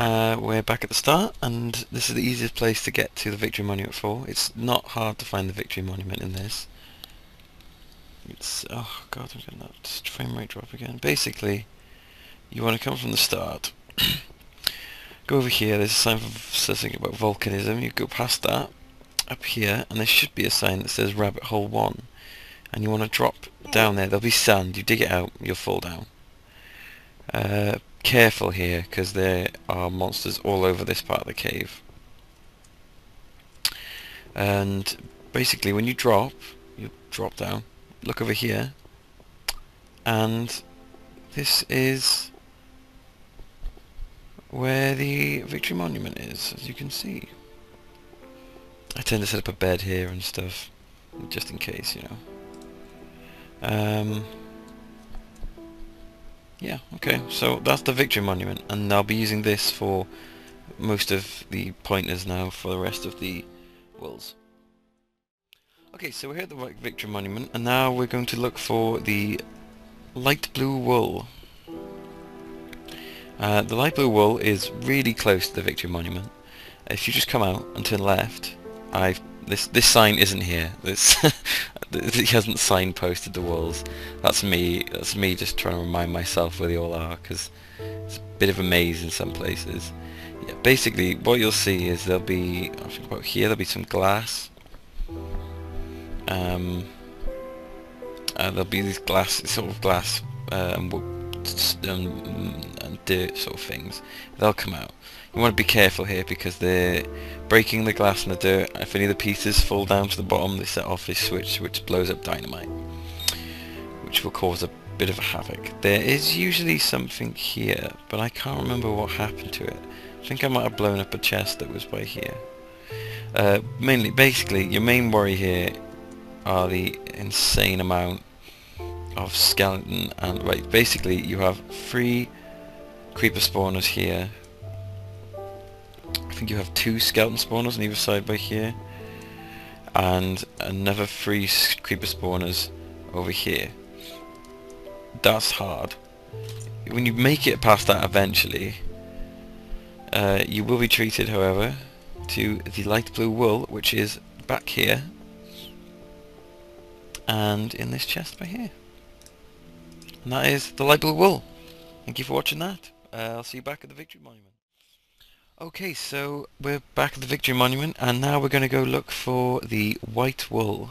We're back at the start, and this is the easiest place to get to the Victory Monument for. It's not hard to find the Victory Monument in this. It's... oh god, I'm getting that frame rate drop again. Basically, you want to come from the start, go over here, there's a sign says something about volcanism, you go past that, up here, and there should be a sign that says Rabbit Hole 1. And you want to drop down there, there'll be sand, you dig it out, you'll fall down. Careful here, because there are monsters all over this part of the cave. And basically when you drop down, look over here, and this is where the Victory Monument is, as you can see. I tend to set up a bed here and stuff, just in case, you know. Yeah, okay, so that's the Victory Monument, and I'll be using this for most of the pointers now for the rest of the worlds. Okay, so we're here at the Victory Monument, and now we're going to look for the light blue wool. The light blue wool is really close to the Victory Monument. If you just come out and turn left, this sign isn't here. He hasn't signposted the walls. That's me just trying to remind myself where they all are, because it's a bit of a maze in some places. Yeah, basically what you'll see is there'll be, I think about here, there'll be some glass. There'll be these sort of glass and dirt sort of things. They'll come out. You want to be careful here, because they're breaking the glass and the dirt. If any of the pieces fall down to the bottom, they set off this switch which blows up dynamite, which will cause a bit of a havoc. There is usually something here, but I can't remember what happened to it. I think I might have blown up a chest that was by here. Basically, your main worry here are the insane amount of skeleton, and basically you have 3 creeper spawners here. I think you have 2 skeleton spawners on either side by here, and another 3 creeper spawners over here. That's hard. When you make it past that eventually, you will be treated, however, to the light blue wool, which is back here, and in this chest by here. And that is the light blue wool. Thank you for watching that. I'll see you back at the Victory Monument. Okay, so we're back at the Victory Monument, and now we're going to go look for the white wool.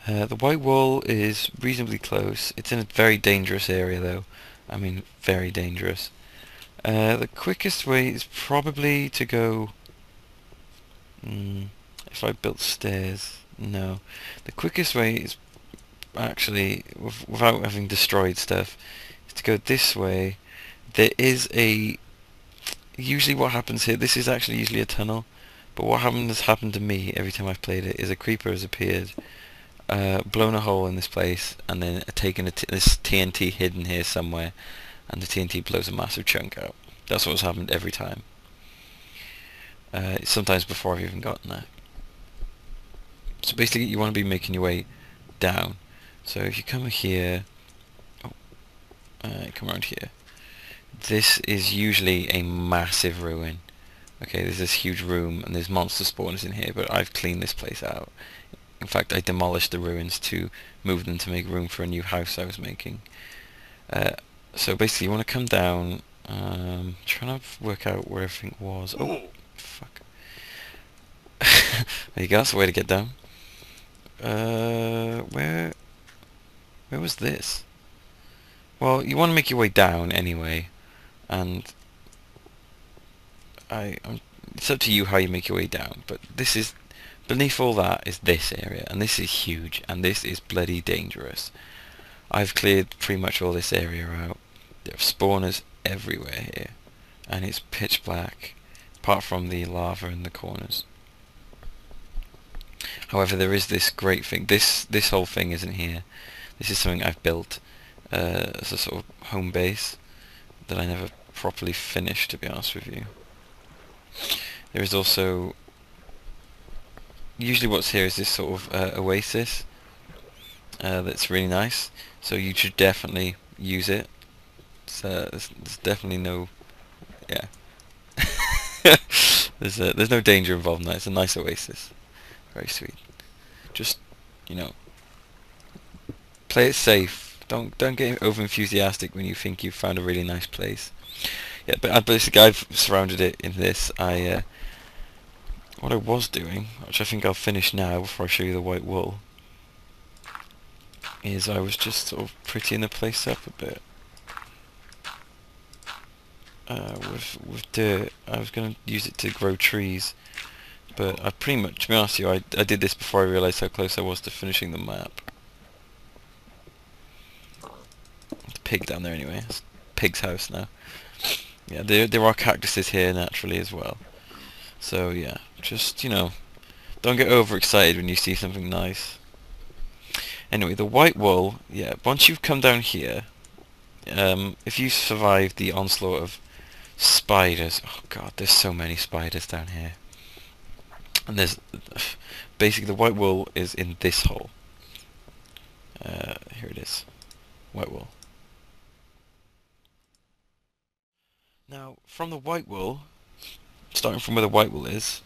The white wool is reasonably close. It's in a very dangerous area though. I mean, very dangerous. The quickest way is probably to go... if I built stairs... no. The quickest way is actually, without having destroyed stuff, is to go this way. There is usually what happens here, this is actually usually a tunnel, but what has happened to me every time I've played it is a creeper has appeared, blown a hole in this place, and then taken this TNT hidden here somewhere, and the TNT blows a massive chunk out. That's what's happened every time. Sometimes before I've even gotten there. So basically you want to be making your way down. So if you come here, come around here. This is usually a massive ruin. Okay, there's this huge room and there's monster spawners in here, but I've cleaned this place out. In fact, I demolished the ruins to move them to make room for a new house I was making. So basically you want to come down, trying to work out where everything was. Oh, fuck. There you go, that's the way to get down. Where was this? Well, you want to make your way down anyway, and it's up to you how you make your way down, but this is, beneath all that is this area, and this is huge, and this is bloody dangerous. I've cleared pretty much all this area out. There are spawners everywhere here, and it's pitch black, apart from the lava in the corners. However, there is this great thing. This whole thing isn't here. This is something I've built as a sort of home base that I never properly finished, to be honest with you. There is also, usually what's here is this sort of oasis that's really nice, so you should definitely use it. There's definitely no, yeah. There's no danger involved in that. It's a nice oasis. Very sweet. Just, you know, play it safe. Don't get over enthusiastic when you think you've found a really nice place. Yeah, but basically I've surrounded it in this. What I was doing, which I think I'll finish now before I show you the white wool, is I was just sort of prettying the place up a bit. With dirt. I was going to use it to grow trees, but I pretty much, to be honest with you, I did this before I realised how close I was to finishing the map. The pig down there anyway. It's pig's house now. Yeah, there are cactuses here naturally as well. So yeah, just, you know, don't get overexcited when you see something nice. Anyway, the white wool, yeah, once you've come down here, if you survive the onslaught of spiders, oh god, there's so many spiders down here. And there's, basically the white wool is in this hole. Here it is, white wool. Now, from the white wool, starting from where the white wool is,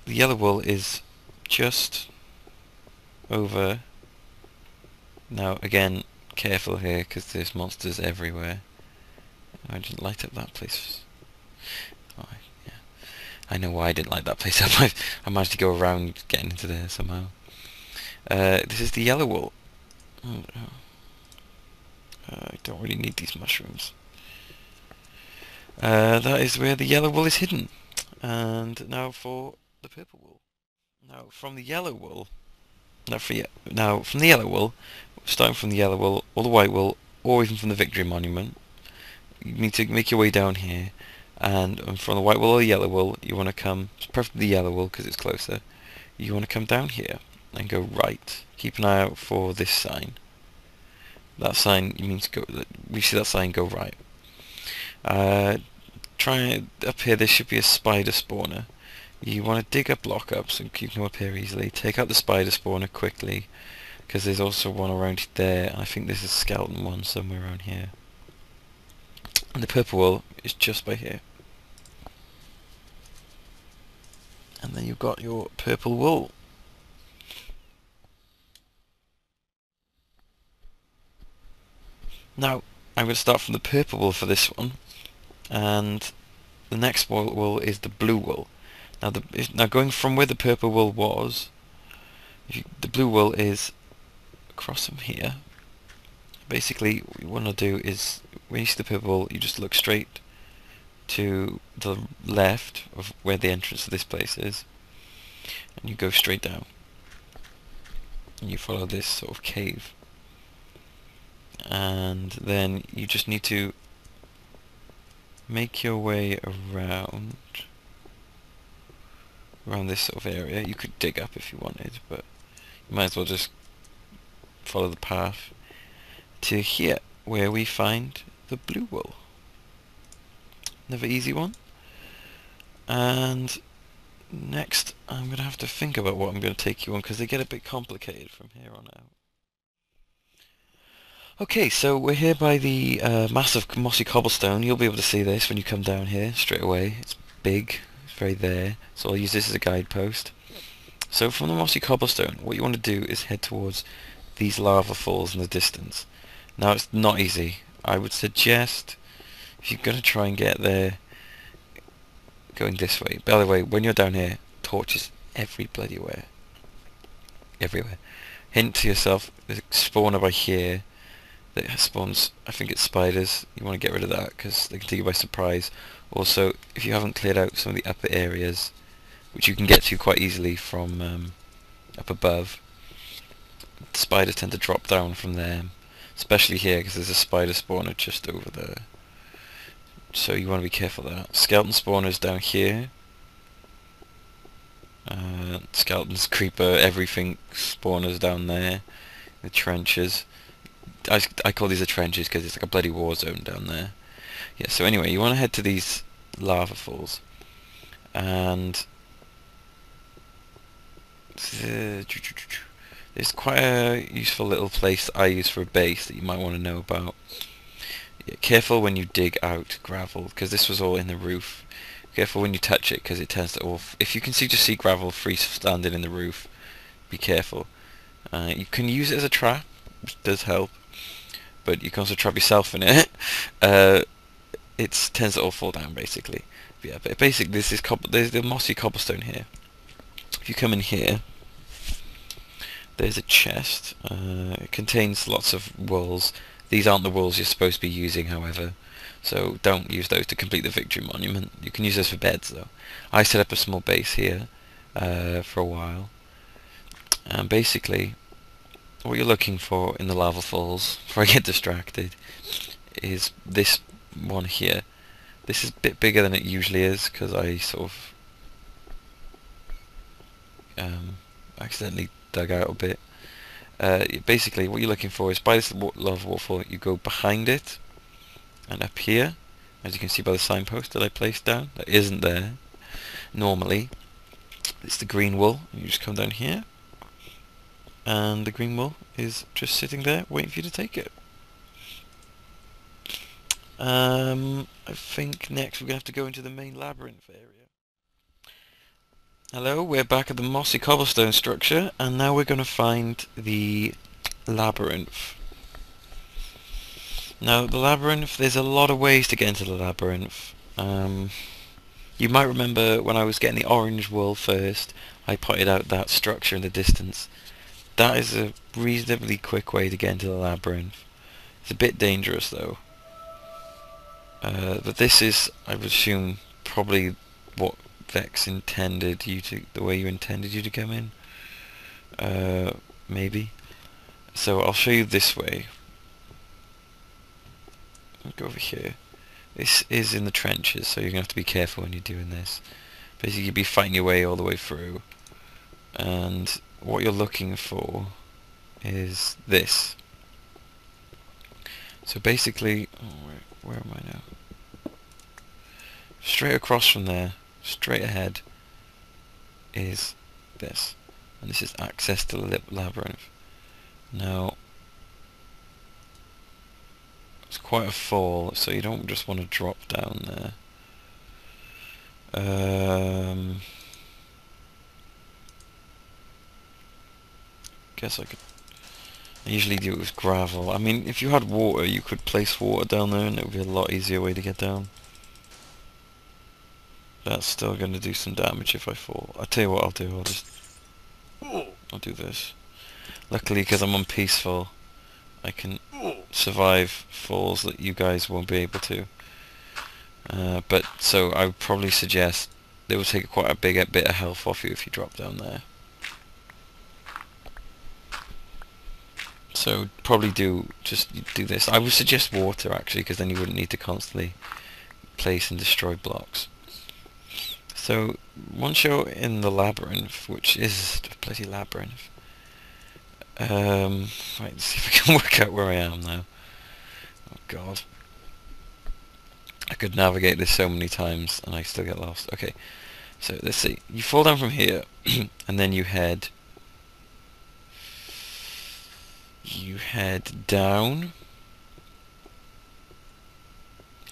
the yellow wool is just over. Now, again, careful here, because there's monsters everywhere. I didn't light up that place. Oh, yeah. I know why I didn't light that place up. I managed to go around getting into there somehow. This is the yellow wool. I don't really need these mushrooms. That is where the yellow wool is hidden. And now for the purple wool. Now from the yellow wool, from the yellow wool, starting from the yellow wool, or the white wool, or even from the Victory Monument, you need to make your way down here. And from the white wool or the yellow wool, you want to come, preferably the yellow wool because it's closer. You want to come down here and go right. Keep an eye out for this sign. That sign, you mean to go. We see that sign, go right. Try up here. There should be a spider spawner. You want to dig a block up so you can come up here easily. Take out the spider spawner quickly, because there's also one around there. I think there's a skeleton one somewhere around here. And the purple wool is just by here. And then you've got your purple wool. Now, I'm going to start from the purple wool for this one. And the next wool is the blue wool. Now going from where the purple wool was, the blue wool is across from here. Basically, what you want to do is, when you see the purple wool, you just look straight to the left of where the entrance to this place is, and you go straight down. And you follow this sort of cave. And then you just need to make your way around this sort of area. You could dig up if you wanted, but you might as well just follow the path to here, where we find the blue wool. Another easy one. And next I'm going to have to think about what I'm going to take you on, because they get a bit complicated from here on out. Okay, so we're here by the massive mossy cobblestone. You'll be able to see this when you come down here straight away. It's big, it's very there, so I'll use this as a guidepost. So from the mossy cobblestone, what you want to do is head towards these lava falls in the distance. Now it's not easy. I would suggest, if you're going to try and get there, going this way. By the way, when you're down here, torches every bloody where. Everywhere. Hint to yourself, there's a spawner by here that spawns, I think it's spiders. You want to get rid of that because they can take you by surprise. Also, if you haven't cleared out some of the upper areas, which you can get to quite easily from up above, the spiders tend to drop down from there, especially here because there's a spider spawner just over there. So you want to be careful of that. Skeleton spawners down here. Skeletons, creeper, everything spawners down there. The trenches. I call these the trenches because it's like a bloody war zone down there. Yeah, so anyway, you want to head to these lava falls. And there's quite a useful little place that I use for a base that you might want to know about. Yeah, careful when you dig out gravel, because this was all in the roof. Careful when you touch it, because it tends to all... If you can just see gravel freestanding in the roof, be careful. You can use it as a trap, which does help, but you can also trap yourself in it. It tends to all fall down, basically. But yeah, but basically there's the mossy cobblestone here. If you come in here, there's a chest. It contains lots of wools. These aren't the wools you're supposed to be using, however, so don't use those to complete the victory monument. You can use those for beds, though. I set up a small base here for a while, and basically what you're looking for in the lava falls, before I get distracted, is this one here. This is a bit bigger than it usually is, because I sort of accidentally dug out a bit. Basically what you're looking for is, by this lava waterfall, you go behind it, and up here, as you can see by the signpost that I placed down, that isn't there normally, it's the green wool. You just come down here, and the green wool is just sitting there waiting for you to take it. I think next we're going to have to go into the main labyrinth area. Hello, we're back at the mossy cobblestone structure, and now we're going to find the labyrinth. Now, the labyrinth, there's a lot of ways to get into the labyrinth. You might remember when I was getting the orange wool first, I pointed out that structure in the distance. That is a reasonably quick way to get into the labyrinth. It's a bit dangerous, though. But this is, I would assume, probably what Vex intended you to, the way you intended you to come in. Maybe. So I'll show you this way. I'll go over here. This is in the trenches, so you're going to have to be careful when you're doing this. Basically, you'll be fighting your way all the way through. And what you're looking for is this. So basically, where am I now? Straight across from there, straight ahead, is this. And this is access to the labyrinth. Now, it's quite a fall, so you don't just want to drop down there. Guess I could... I usually do it with gravel. I mean, if you had water, you could place water down there and it would be a lot easier way to get down. That's still going to do some damage if I fall. I'll tell you what I'll do, I'll do this. Luckily, because I'm on peaceful, I can survive falls that you guys won't be able to. But so I would probably suggest they will take quite a big bit of health off you if you drop down there. So probably just do this. I would suggest water actually, because then you wouldn't need to constantly place and destroy blocks. So once you're in the labyrinth, which is a bloody labyrinth, right, let's see if I can work out where I am now. Oh god, I could navigate this so many times and I still get lost. Okay, so let's see. You fall down from here, and then you head down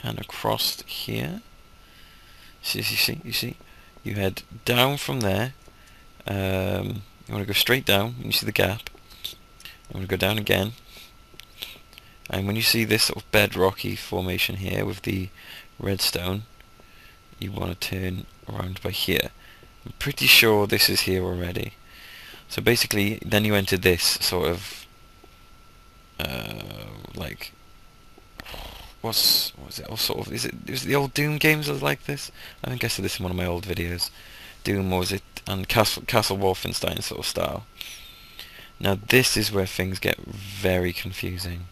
and across here. You see, you head down from there. You want to go straight down, and you see the gap. You want to go down again, and when you see this sort of bedrocky formation here with the redstone, you want to turn around by here. I'm pretty sure this is here already. So basically, then you enter this sort of like, what's it? Or sort of, is it the old Doom games that was like this? I think I said this in one of my old videos. Doom, or was it, and Castle Wolfenstein sort of style. Now this is where things get very confusing.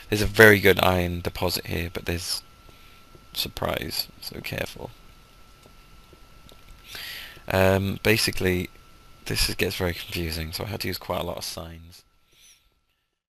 There's a very good iron deposit here, but there's surprise, so careful. Basically, this gets very confusing, so I had to use quite a lot of signs.